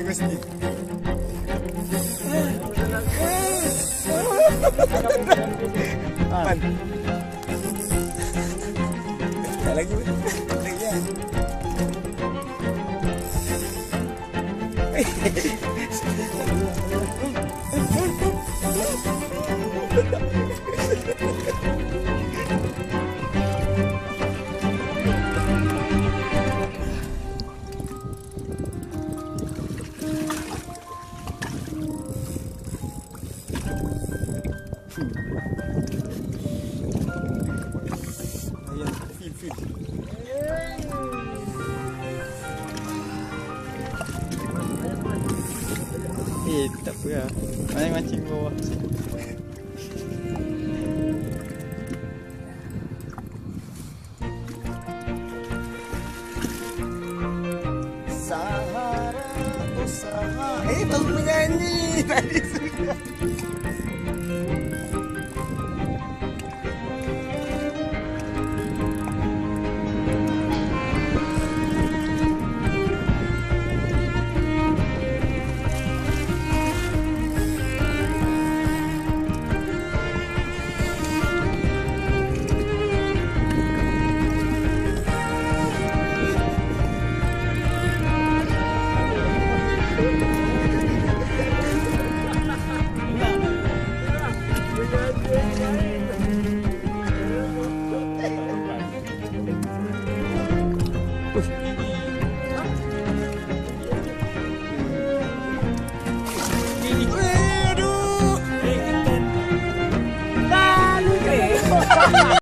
ni mesti. Man. Tak lagi pun. Lagi ya. Feel. Tak apa lah. Mancing bawah. Sahara, oh Sahara. Baru menyanyi tadi sudah.